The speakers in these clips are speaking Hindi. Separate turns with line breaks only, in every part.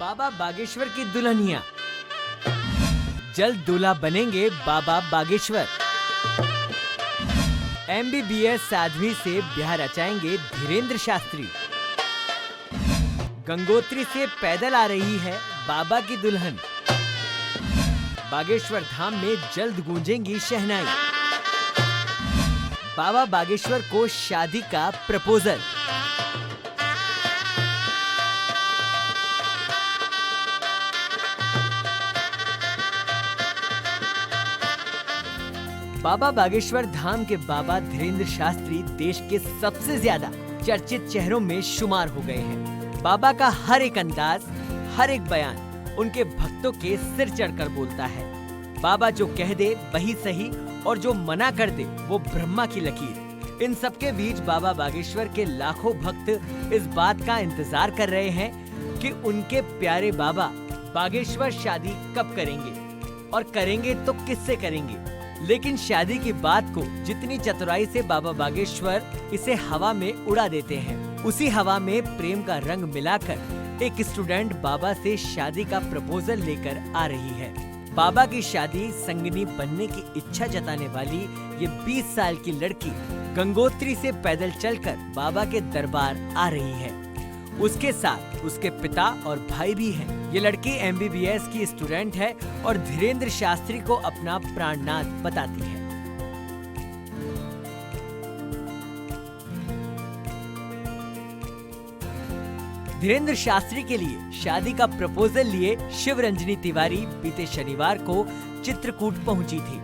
बाबा बागेश्वर की दुल्हनिया। जल्द दूल्हा बनेंगे बाबा बागेश्वर। MBBS साध्वी से ब्याह रचाएंगे धीरेन्द्र शास्त्री। गंगोत्री से पैदल आ रही है बाबा की दुल्हन। बागेश्वर धाम में जल्द गूंजेंगी शहनाई। बाबा बागेश्वर को शादी का प्रपोजल। बाबा बागेश्वर धाम के बाबा धीरेन्द्र शास्त्री देश के सबसे ज्यादा चर्चित चेहरों में शुमार हो गए हैं। बाबा का हर एक अंदाज, हर एक बयान उनके भक्तों के सिर चढ़कर बोलता है। बाबा जो कह दे वही सही और जो मना कर दे वो ब्रह्मा की लकीर। इन सबके बीच बाबा बागेश्वर के लाखों भक्त इस बात का इंतजार कर रहे हैं कि उनके प्यारे बाबा बागेश्वर शादी कब करेंगे और करेंगे तो किससे करेंगे। लेकिन शादी की बात को जितनी चतुराई से बाबा बागेश्वर इसे हवा में उड़ा देते हैं, उसी हवा में प्रेम का रंग मिलाकर एक स्टूडेंट बाबा से शादी का प्रपोजल लेकर आ रही है। बाबा की शादी संगनी बनने की इच्छा जताने वाली ये 20 साल की लड़की गंगोत्री से पैदल चलकर बाबा के दरबार आ रही है। उसके साथ उसके पिता और भाई भी हैं। ये लड़की MBBS की स्टूडेंट है और धीरेन्द्र शास्त्री को अपना प्राणनाथ बताती है। धीरेन्द्र शास्त्री के लिए शादी का प्रपोजल लिए शिवरंजनी तिवारी बीते शनिवार को चित्रकूट पहुंची थी,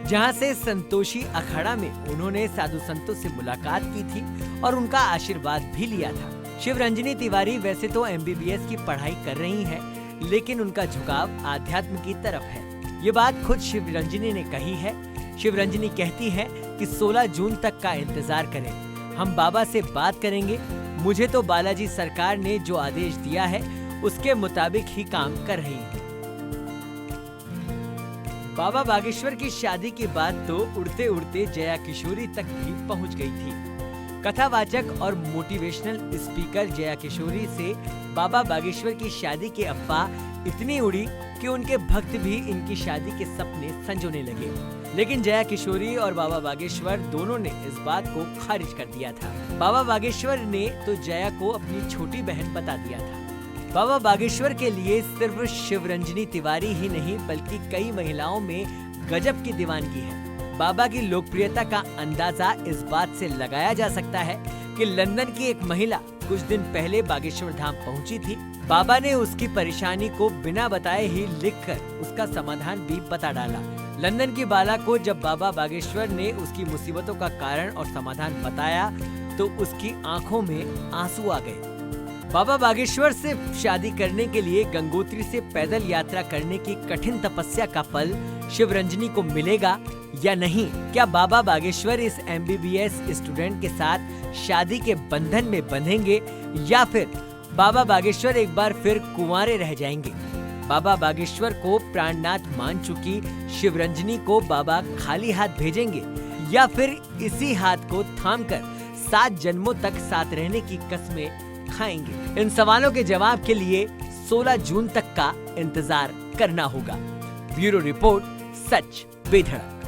जहां से संतोषी अखाड़ा में उन्होंने साधु संतों से मुलाकात की थी और उनका आशीर्वाद भी लिया था। शिवरंजनी तिवारी वैसे तो MBBS की पढ़ाई कर रही हैं, लेकिन उनका झुकाव आध्यात्म की तरफ है। ये बात खुद शिवरंजनी ने कही है। शिवरंजनी कहती है कि 16 जून तक का इंतजार करें, हम बाबा से बात करेंगे। मुझे तो बालाजी सरकार ने जो आदेश दिया है उसके मुताबिक ही काम कर रही हूँ। बाबा बागेश्वर की शादी की बात तो उड़ते उड़ते जया किशोरी तक भी पहुँच गई थी। कथावाचक और मोटिवेशनल स्पीकर जया किशोरी से बाबा बागेश्वर की शादी की अफवाह इतनी उड़ी कि उनके भक्त भी इनकी शादी के सपने संजोने लगे। लेकिन जया किशोरी और बाबा बागेश्वर दोनों ने इस बात को खारिज कर दिया था। बाबा बागेश्वर ने तो जया को अपनी छोटी बहन बता दिया था। बाबा बागेश्वर के लिए सिर्फ शिवरंजनी तिवारी ही नहीं बल्कि कई महिलाओं में गजब की दीवानगी है। बाबा की लोकप्रियता का अंदाजा इस बात से लगाया जा सकता है कि लंदन की एक महिला कुछ दिन पहले बागेश्वर धाम पहुंची थी। बाबा ने उसकी परेशानी को बिना बताए ही लिखकर उसका समाधान भी बता डाला। लंदन की बाला को जब बाबा बागेश्वर ने उसकी मुसीबतों का कारण और समाधान बताया तो उसकी आंखों में आंसू आ गए। बाबा बागेश्वर से शादी करने के लिए गंगोत्री से पैदल यात्रा करने की कठिन तपस्या का फल शिवरंजनी को मिलेगा या नहीं? क्या बाबा बागेश्वर इस MBBS स्टूडेंट के साथ शादी के बंधन में बंधेंगे या फिर बाबा बागेश्वर एक बार फिर कुंवारे रह जाएंगे? बाबा बागेश्वर को प्राणनाथ मान चुकी शिवरंजनी को बाबा खाली हाथ भेजेंगे या फिर इसी हाथ को थामकर 7 जन्मों तक साथ रहने की कस्में खाएंगे? इन सवालों के जवाब के लिए 16 जून तक का इंतजार करना होगा। ब्यूरो रिपोर्ट, सच बेधड़क।